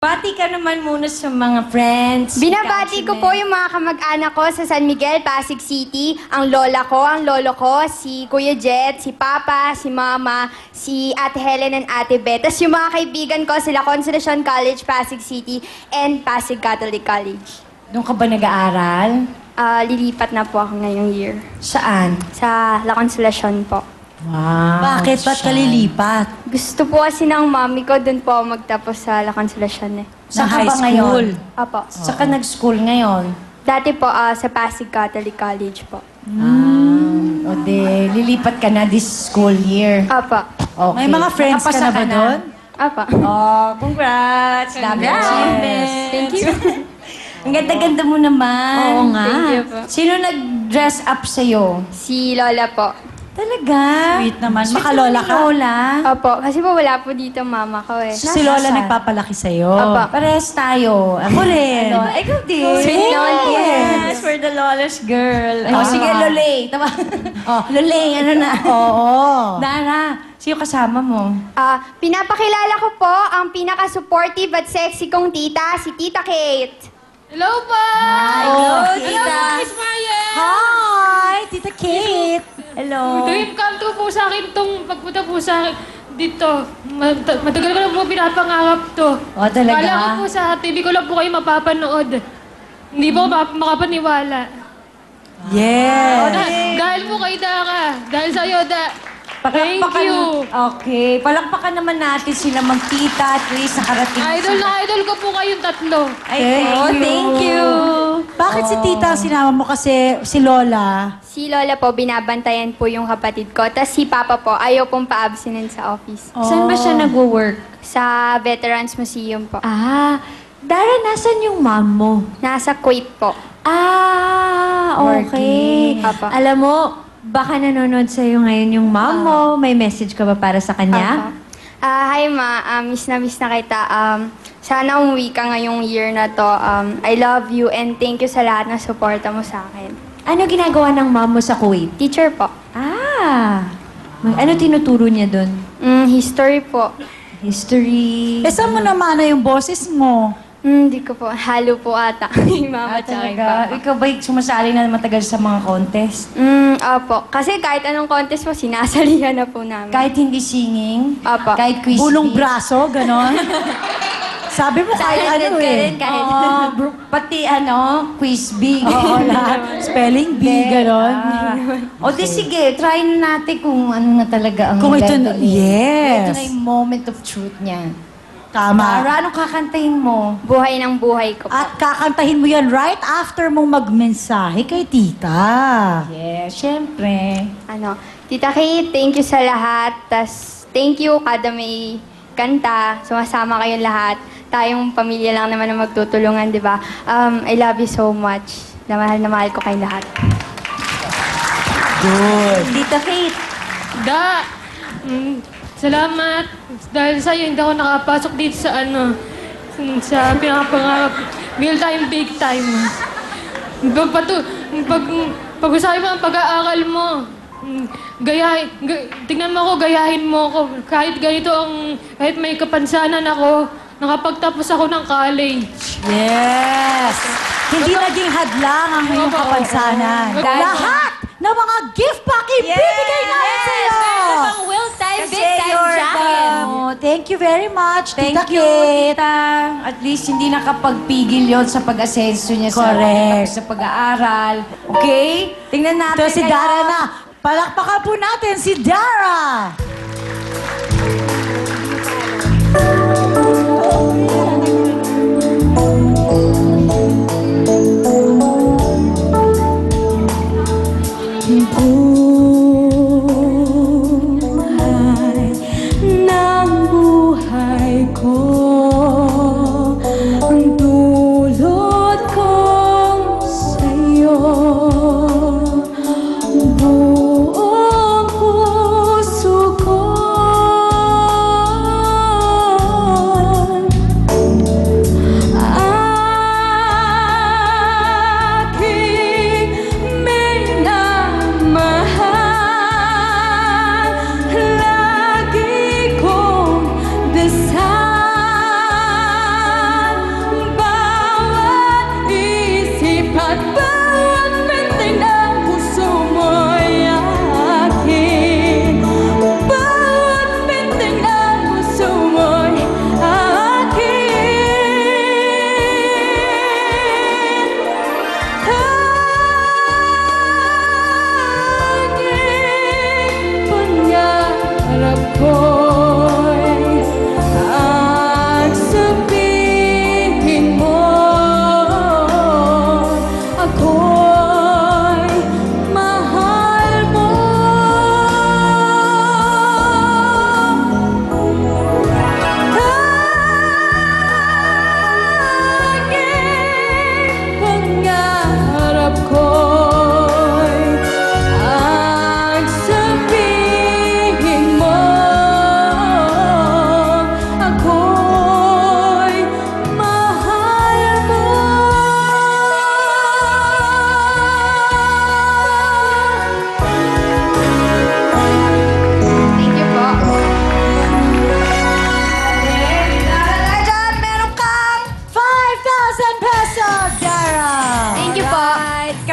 Bati ka naman muna sa mga friends. Binabati ko po yung mga kamag-anak ko sa San Miguel, Pasig City. Ang lola ko, ang lolo ko, si Kuya Jet, si Papa, si Mama, si Ate Helen and Ate Beth. Tapos yung mga kaibigan ko sila Consolacion College, Pasig City, and Pasig Catholic College. Doon ka ba nag-aaral? Lilipat na po ako ngayong year. Saan? Sa La Consolacion po. Wow. Bakit? Ba't ka lilipat? Gusto po kasi ng mami ko, doon po ako magtapos sa La Consolacion eh. Saan Na ka high ba ngayon? school? Opo. Saan ka nag-school ngayon? Dati po sa Pasig Catholic College po. O de, lilipat ka na this school year. Opo. Okay. May mga friends ka Nakapasa na ba doon? Opo. Oh, congrats! Dami achievements. Thank you. Ang ganda-ganda mo naman. Oo nga. Thank you po. Sino nag-dress up sa'yo? Si Lola po. Talaga? Sweet naman. Sweet Makalola naman ka? ni Lola. Opo, kasi po wala po dito mama ko eh. So, si Lola Nasaan? nagpapalaki sa'yo. Opo. Parehas tayo. Ako rin. Ano, ikaw din. Sweet naman po. Yes, for the Lola's girl. Oh, sige, Lole. Tama. Oh. Lole, ano na? Oo. Dara, sino kasama mo? Pinapakilala ko po ang pinaka-supportive at sexy kong tita, si Tita Kate. Hello po! Hello, Hello tita. po, Miss Maya! Hi, Tita Kate. Hello. Dream come true po sa akin itong pagpunta po sa akin dito. Matagal ko na po pinapangarap to. Oh, talaga? Kala ko po sa TV ko lang po kayo mapapanood. Hindi po makapaniwala. Yes. Dahil po kay Dara. Dahil sa'yo, Thank Palakpakan- you. Okay. Palakpakan naman natin sila mag-tita at least nakarating Idol sila. na idol ko po kayong tatlo. Ay, thank you. Bakit si Tita ang sinama mo kasi si Lola? Si Lola po, binabantayan po yung kapatid ko. Tapos si Papa po, ayaw pong pa-abstinent sa office. Saan ba siya nagwo-work? Sa Veterans Museum po. Dara, nasan yung mom mo? Nasa Kuwait po. Okay. Apa. Alam mo, baka nanonood sa'yo ngayon yung mom mo. May message ka ba para sa kanya? Hi Ma, miss na kita. Sana umuwi ka ngayong year na to. I love you and thank you sa lahat ng suporta mo sa akin. Ano ginagawa ng mom mo sa Kuwait? Teacher po. Ano tinuturo niya doon? History po. History. Saan mo naman na yung boses mo? Hindi ko po. Halo po ata. Yung mama tsaka yung papa. Ikaw ba'y sumasali na matagal sa mga contest? Opo. Kasi kahit anong contest po, sinasalihan na po namin. Kahit hindi singing? Apa. Kahit quiz Bulong bee? braso, ganon? Sabi mo kahit ano eh. Pati quiz bee. Oo, lahat. Spelling bee, ganon. O di sige, try na natin kung ano na talaga ang Kung ito na- level niya. yes. Ito na yung moment of truth niya. Tama. Para anong kakantahin mo? Buhay ng buhay ko po. At kakantahin mo yan right after mong magmensahe kay Tita. Yes, syempre. Tita Kate, thank you sa lahat. Tas, thank you kada may kanta. Sumasama kayong lahat. Tayong pamilya lang naman na magtutulungan, di ba? I love you so much. Na mahal ko kayong lahat. Good. Tita Kate. Salamat. Dahil sa'yo, hindi ako nakapasok dito sa sa pinapangarap. Real time, big time. Pag-usahin mo ang pag-aaral mo. Tingnan mo ako, gayahin mo ako. Kahit may kapansanan ako, nakapagtapos ako ng college. Yes. Hindi naging hadlang ang iyong Opo, kapansanan. oo. Lahat ng mga gift pack ibibigay namin sa iyo. Kasi you're Thank you very much, Thank Tita you, Kate. tita. At least hindi nakapagpigil yon sa pag-asenso niya Correct. sa pag-aaral. Okay? Tingnan natin. Ito si ngayon. Dara na. Palakpakan po natin si Dara. Buhay ng buhay ko, ang dulot kong sa'yo. Buong puso ko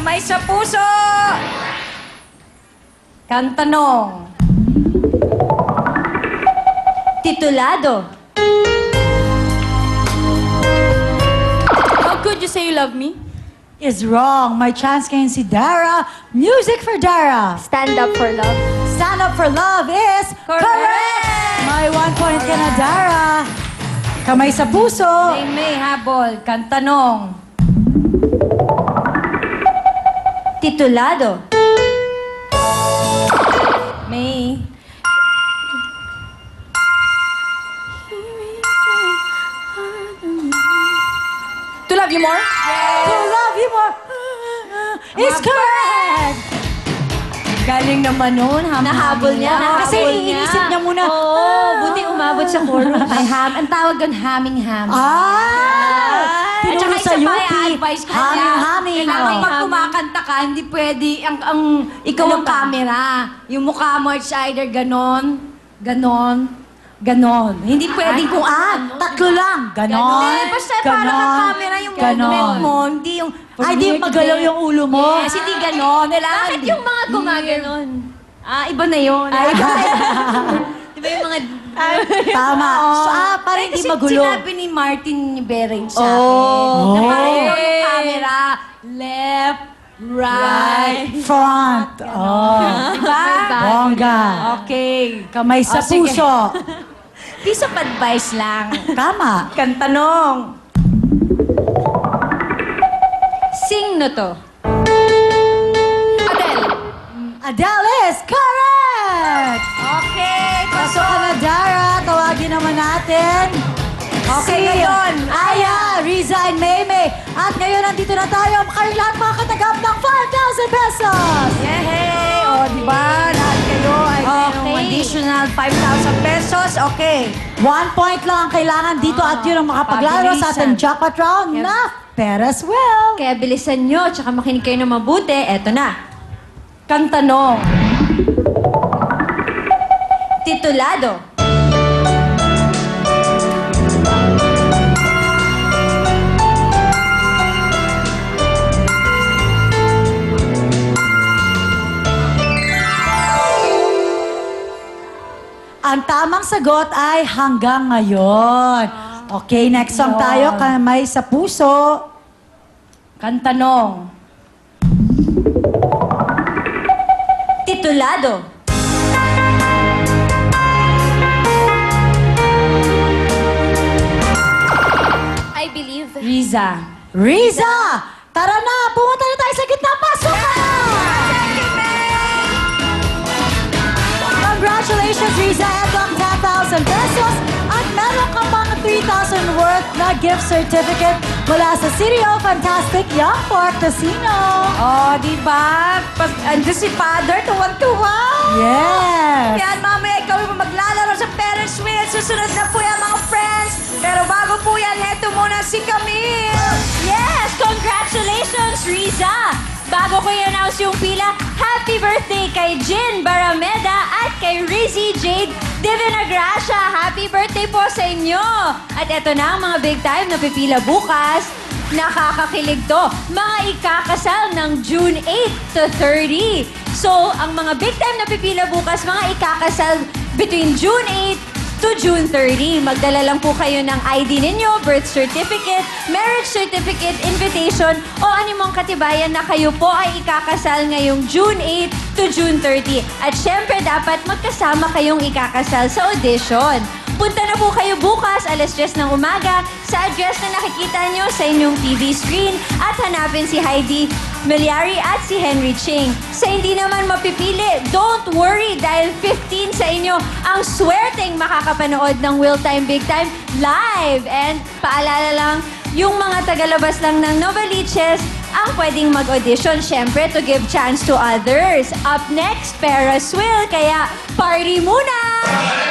kamay sa puso! Kantanong. Titulado. How could you say you love me? Is wrong. May chance ngayon si Dara. Music for Dara. Stand up for love. Stand up for love is correct! May 1 point ka na, Dara. Kamay sa puso. May habol. Kantanong. Titulado. May. To love you more? To love you more. Is correct! Galing naman nun. Nahabol niya. Kasi nahabol iniisip niya muna. Oo, buti umabot sa chorus. Ang tawag doon, haming-haming. Ah! At Tinuro saka sa isa pa, UP. i-advise ko niya. Haming-haming. Kailangan Oh. pag kumakanta ka, hindi pwede, ikaw Ano ang ba? camera. Yung mukha mo, it's either ganon, ganon, ganon. Hindi pwedeng kung Tatlo lang. Ganon. Hindi, basta parang ang camera yung movement mo, hindi yung... Ay, di magalaw yung ulo mo. Yes, hindi ganon. Bakit yung mga gumaganon? Iba na yun. Ay, Di ba yung mga... tama. So, para hindi Kasi magulo. sinabi ni Martin Bereng sa akin, Oh. na parang ikaw yung camera, left, right, Front. Oh. diba? Bongga. Okay. Kamay sa Oh, sige. puso. Piece of advice lang. Tama. Kantanong. Sing no to. Adele. Adele is correct! Okay. Pasok ka na, Dara. Tawagin naman natin. Okay, ngayon. Aya, Riza, and Maymay. At ngayon, nandito na tayo. Kayo lahat mga katagap ng 5,000 pesos! Yehey! O, diba? Lahat kayo ay mayroong Okay. additional 5,000 pesos. Okay. 1 point lang ang kailangan dito at yun ang makapaglaro sa ating pabilisan. jackpot round Yep. na Ferris wheel. Kaya bilisan nyo, tsaka makinig kayo na mabuti. Eto na. Kantanong. Titulado. Ang tamang sagot ay hanggang ngayon. Okay, next song tayo. Kamay sa puso. Kantanong. Titulado. I believe. Riza. Riza! Tara na! Pumunta na tayo sa gitna. Pasok ka na! Congratulations, Riza! Ito ang 10,000 pesos at meron ka pang 3,000 worth na gift certificate mula sa City of Fantastic Young Park Casino. Oh, diba? Andun si Father, tuwan-tuwa. Yes! Yan, mamaya ikaw yung maglalaro sa Ferris wheel. Susunod na po yan, mga friends. Pero bago po yan, heto muna si Camille. Yes! Congratulations, Riza! Bago ko i-announce yung pila, happy birthday kay Jin Barameda at kay Rizzy Jade Divinagracia. Happy birthday po sa inyo! At eto na ang mga big time na pipila bukas. Nakakakilig to. Mga ikakasal ng June 8 to 30. So, ang mga big time na pipila bukas, mga ikakasal between June 8 to June 30. Magdala lang po kayo ng ID ninyo, birth certificate, marriage certificate, invitation, o animong katibayan na kayo po ay ikakasal ngayong June 8 to June 30. At syempre, dapat magkasama kayong ikakasal sa audition. Punta na po kayo bukas, alas 10 ng umaga, sa address na nakikita nyo sa inyong TV screen at hanapin si Heidi Milyari at si Henry Ching. Sa hindi naman mapipili, don't worry dahil 15 sa inyo ang swerteng makakapanood ng Will Time Big Time live. And paalala lang, yung mga tagalabas lang ng Novaliches ang pwedeng mag-audition, syempre, to give chance to others. Up next, Ferris wheel, kaya party muna!